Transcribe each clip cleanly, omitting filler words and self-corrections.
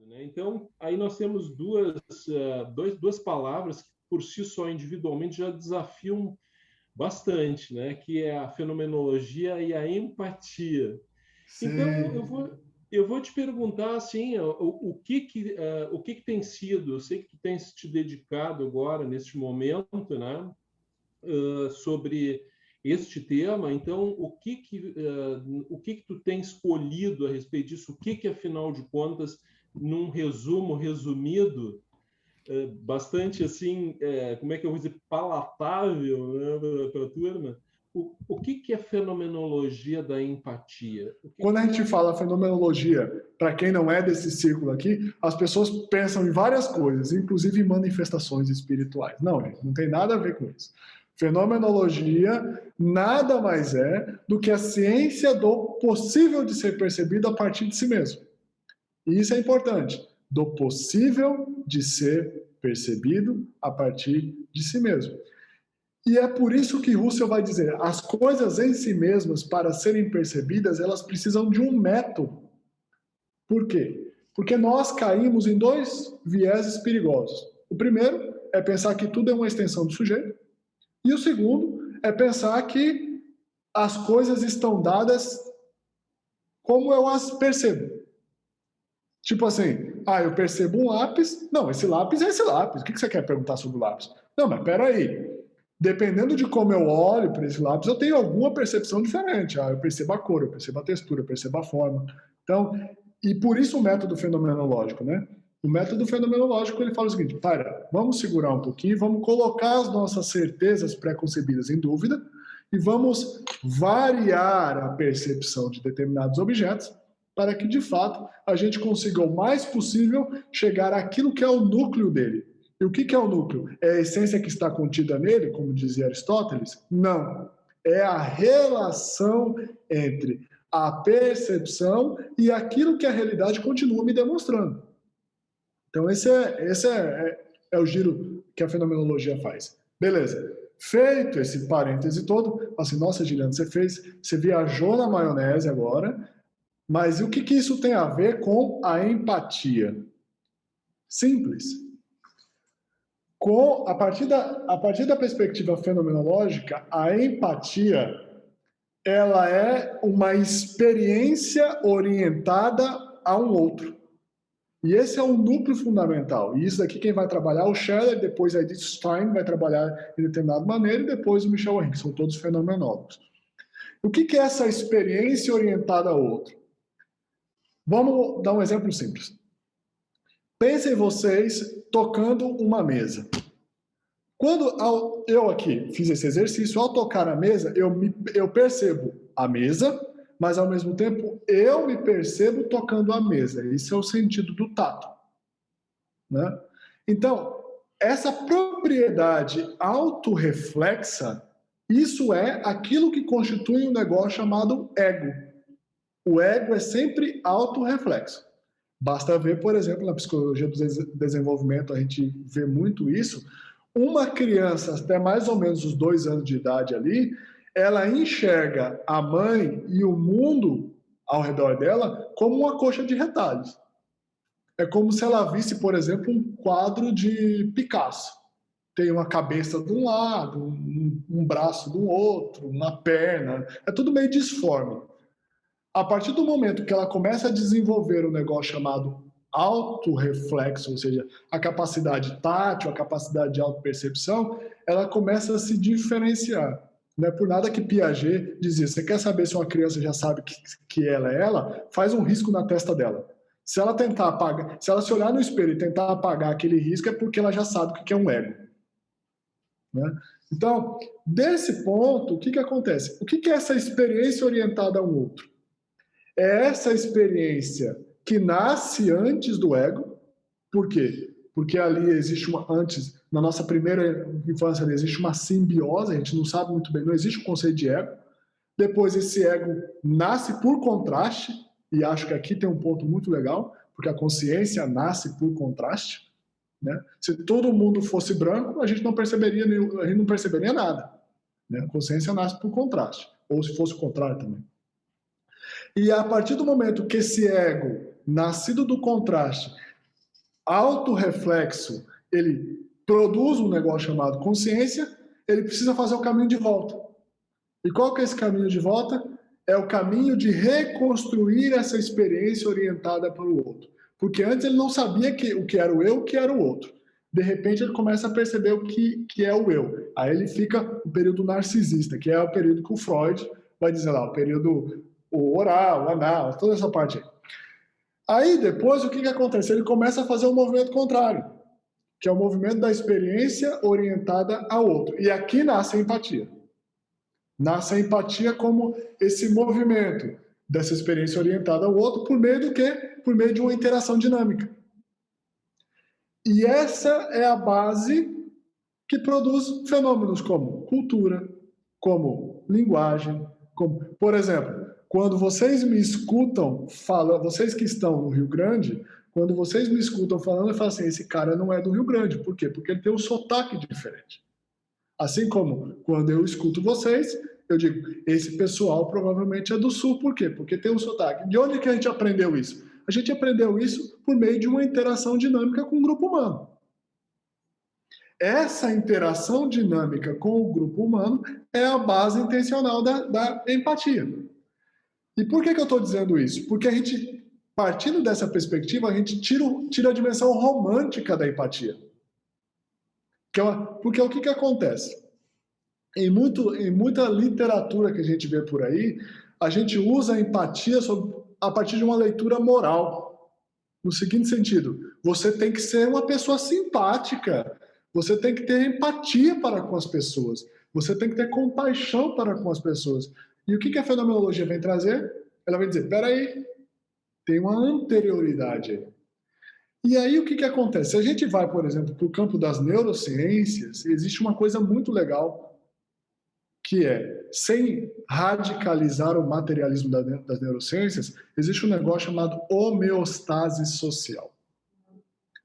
né? Então, aí nós temos duas palavras que, por si só, individualmente, já desafiam bastante, né? Que é a fenomenologia e a empatia. Então, Sim. eu vou te perguntar assim, o que tem sido, eu sei que tu tens te dedicado agora, neste momento, né? Sobre este tema. Então, o que tu tem escolhido a respeito disso? O que afinal de contas, num resumo resumido, bastante assim, como é que eu vou dizer, palatável, né, para a turma, o que é fenomenologia da empatia? Quando a gente fala fenomenologia, para quem não é desse círculo aqui, as pessoas pensam em várias coisas, inclusive em manifestações espirituais. Não, gente, não tem nada a ver com isso. Fenomenologia nada mais é do que a ciência do possível de ser percebido a partir de si mesmo. E isso é importante, do possível de ser percebido a partir de si mesmo. E é por isso que Russell vai dizer, as coisas em si mesmas, para serem percebidas, elas precisam de um método. Por quê? Porque nós caímos em dois vieses perigosos. O primeiro é pensar que tudo é uma extensão do sujeito. E o segundo é pensar que as coisas estão dadas como eu as percebo. Tipo assim, eu percebo um lápis. Não, esse lápis é esse lápis. O que você quer perguntar sobre o lápis? Não, mas peraí. Dependendo de como eu olho para esse lápis, eu tenho alguma percepção diferente. Eu percebo a cor, eu percebo a textura, eu percebo a forma. Então, e por isso o método fenomenológico, né? O método fenomenológico, ele fala o seguinte, vamos segurar um pouquinho, vamos colocar as nossas certezas pré-concebidas em dúvida e vamos variar a percepção de determinados objetos para que, de fato, a gente consiga o mais possível chegar àquilo que é o núcleo dele. E o que é o núcleo? É a essência que está contida nele, como dizia Aristóteles? Não. É a relação entre a percepção e aquilo que a realidade continua me demonstrando. Então, esse é o giro que a fenomenologia faz. Beleza. Feito esse parêntese todo, assim, nossa, Giliano, você viajou na maionese agora, mas o que isso tem a ver com a empatia? Simples. A partir da perspectiva fenomenológica, a empatia ela é uma experiência orientada a um outro. E esse é um núcleo fundamental. E isso daqui quem vai trabalhar é o Scheller, depois a Edith Stein vai trabalhar de determinada maneira, e depois o Michel Henry, que são todos fenomenólogos. O que é essa experiência orientada ao outro? Vamos dar um exemplo simples. Pensem vocês tocando uma mesa. Quando eu aqui fiz esse exercício, ao tocar a mesa, eu percebo a mesa, mas ao mesmo tempo eu me percebo tocando a mesa. Esse é o sentido do tato, né? Então, essa propriedade autorreflexa, isso é aquilo que constitui um negócio chamado ego. O ego é sempre autorreflexo. Basta ver, por exemplo, na psicologia do desenvolvimento, a gente vê muito isso. Uma criança, até mais ou menos os 2 anos de idade ali, ela enxerga a mãe e o mundo ao redor dela como uma coxa de retalhos. É como se ela visse, por exemplo, um quadro de Picasso. Tem uma cabeça de um lado, um braço do outro, uma perna. É tudo meio disforme. A partir do momento que ela começa a desenvolver um negócio chamado autorreflexo, ou seja, a capacidade tátil, a capacidade de autopercepção, ela começa a se diferenciar. Não é por nada que Piaget dizia, você quer saber se uma criança já sabe que ela é ela? Faz um risco na testa dela. Se ela tentar apagar, se ela se olhar no espelho e tentar apagar aquele risco, é porque ela já sabe o que é um ego. Né? Então, desse ponto, o que acontece? O que é essa experiência orientada ao outro? É essa experiência que nasce antes do ego. Por quê? Porque ali existe antes, na nossa primeira infância, ali existe uma simbiose, a gente não sabe muito bem, não existe o conceito de ego. Depois esse ego nasce por contraste, e acho que aqui tem um ponto muito legal, porque a consciência nasce por contraste. Né? Se todo mundo fosse branco, a gente não perceberia nada. Né? A consciência nasce por contraste, ou se fosse o contrário também. E a partir do momento que esse ego, nascido do contraste, autorreflexo, ele produz um negócio chamado consciência, ele precisa fazer o caminho de volta. E qual que é esse caminho de volta? É o caminho de reconstruir essa experiência orientada para o outro. Porque antes ele não sabia o que era o eu, o que era o outro. De repente ele começa a perceber o que é o eu. Aí ele fica no período narcisista, que é o período que o Freud vai dizer lá, o período oral, o anal, toda essa parte aí. Aí depois o que acontece? Ele começa a fazer um movimento contrário, que é o movimento da experiência orientada ao outro. E aqui nasce a empatia. Nasce a empatia como esse movimento dessa experiência orientada ao outro por meio do quê? Por meio de uma interação dinâmica. E essa é a base que produz fenômenos como cultura, como linguagem, como, por exemplo, quando vocês me escutam falando, vocês que estão no Rio Grande, quando vocês me escutam falando, eu falo assim, esse cara não é do Rio Grande. Por quê? Porque ele tem um sotaque diferente. Assim como quando eu escuto vocês, eu digo, esse pessoal provavelmente é do Sul. Por quê? Porque tem um sotaque. De onde que a gente aprendeu isso? A gente aprendeu isso por meio de uma interação dinâmica com o grupo humano. Essa interação dinâmica com o grupo humano é a base intencional da empatia. E por que eu estou dizendo isso? Porque a gente, partindo dessa perspectiva, a gente tira a dimensão romântica da empatia. Porque o que acontece? Em muita literatura que a gente vê por aí, a gente usa a empatia a partir de uma leitura moral. No seguinte sentido, você tem que ser uma pessoa simpática, você tem que ter empatia para com as pessoas, você tem que ter compaixão para com as pessoas. E o que a fenomenologia vem trazer? Ela vem dizer, peraí, tem uma anterioridade aí. E aí o que acontece? Se a gente vai, por exemplo, para o campo das neurociências, existe uma coisa muito legal, que é, sem radicalizar o materialismo das neurociências, existe um negócio chamado homeostase social.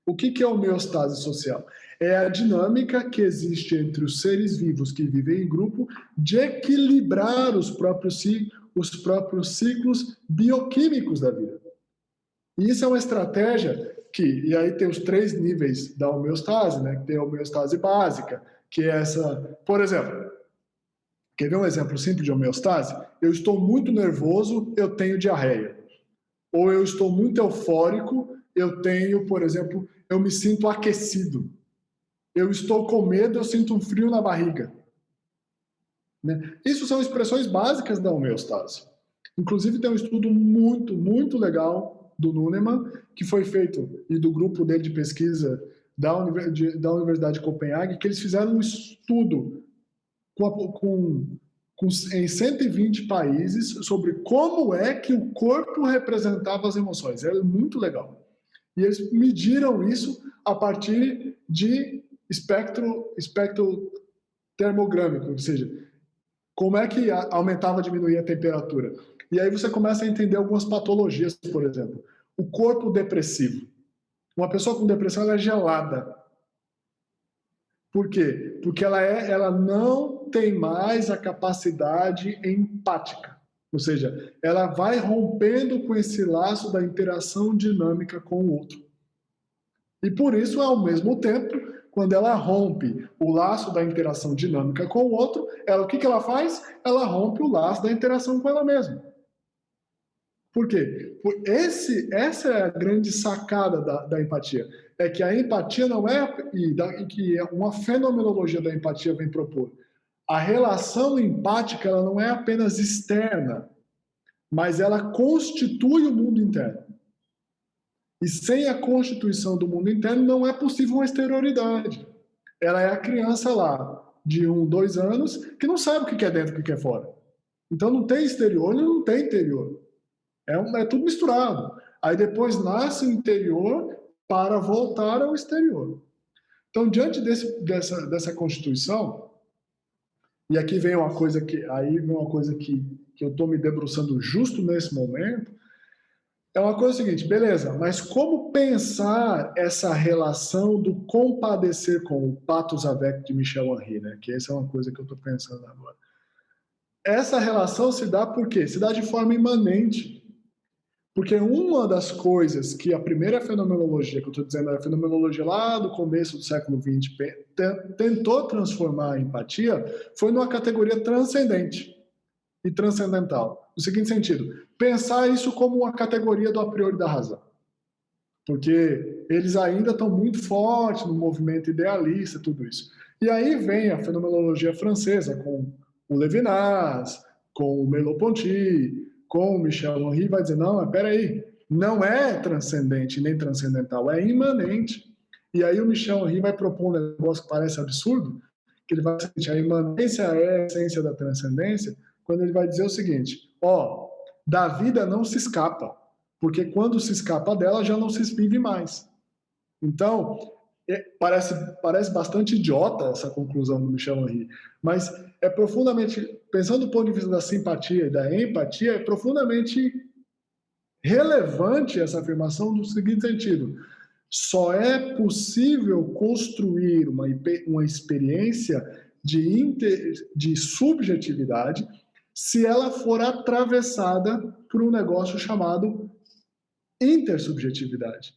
O que é homeostase social? É a dinâmica que existe entre os seres vivos que vivem em grupo de equilibrar os próprios ciclos bioquímicos da vida. E isso é uma estratégia e aí tem os 3 níveis da homeostase, né? Tem a homeostase básica, que é essa, por exemplo, quer ver um exemplo simples de homeostase? Eu estou muito nervoso, eu tenho diarreia. Ou eu estou muito eufórico, eu tenho, por exemplo, eu me sinto aquecido. Eu estou com medo, eu sinto um frio na barriga. Né? Isso são expressões básicas da homeostase. Inclusive tem um estudo muito, muito legal do Nuneman, que foi feito, e do grupo dele de pesquisa da Universidade de Copenhague, que eles fizeram um estudo em 120 países sobre como é que o corpo representava as emoções. É muito legal. E eles mediram isso a partir de espectro termográfico, ou seja, como é que aumentava ou diminuía a temperatura. E aí você começa a entender algumas patologias, por exemplo. O corpo depressivo. Uma pessoa com depressão ela é gelada. Por quê? Porque ela não tem mais a capacidade empática. Ou seja, ela vai rompendo com esse laço da interação dinâmica com o outro. E por isso, ao mesmo tempo, quando ela rompe o laço da interação dinâmica com o outro, o que ela faz? Ela rompe o laço da interação com ela mesma. Por quê? Essa é a grande sacada da empatia. É que a empatia não é, e que uma fenomenologia da empatia vem propor. A relação empática ela não é apenas externa, mas ela constitui o mundo interno. E sem a constituição do mundo interno não é possível uma exterioridade. Ela é a criança lá, de 1, 2 anos, que não sabe o que é dentro e o que é fora. Então não tem exterior e não tem interior. É tudo misturado. Aí depois nasce o interior para voltar ao exterior. Então, diante dessa constituição, e aqui vem uma coisa que eu estou me debruçando justo nesse momento, é uma coisa seguinte, beleza, mas como pensar essa relação do compadecer com o pathos avec de Michel Henry, né? Que essa é uma coisa que eu estou pensando agora. Essa relação se dá por quê? Se dá de forma imanente. Porque uma das coisas que a primeira fenomenologia, que eu estou dizendo, a fenomenologia lá do começo do século XX, tentou transformar a empatia, foi numa categoria transcendente e transcendental. No seguinte sentido, pensar isso como uma categoria do a priori da razão. Porque eles ainda estão muito fortes no movimento idealista, tudo isso. E aí vem a fenomenologia francesa, com o Levinas, com o Merleau-Ponty, com o Michel Henry, vai dizer, não, mas peraí, não é transcendente nem transcendental, é imanente. E aí o Michel Henry vai propor um negócio que parece absurdo, que ele vai dizer, a imanência é a essência da transcendência, quando ele vai dizer o seguinte, ó, da vida não se escapa, porque quando se escapa dela já não se vive mais. Então, parece bastante idiota essa conclusão do Michel Henry, mas é profundamente, pensando do ponto de vista da simpatia e da empatia, é profundamente relevante essa afirmação no seguinte sentido: só é possível construir uma experiência de subjetividade se ela for atravessada por um negócio chamado intersubjetividade.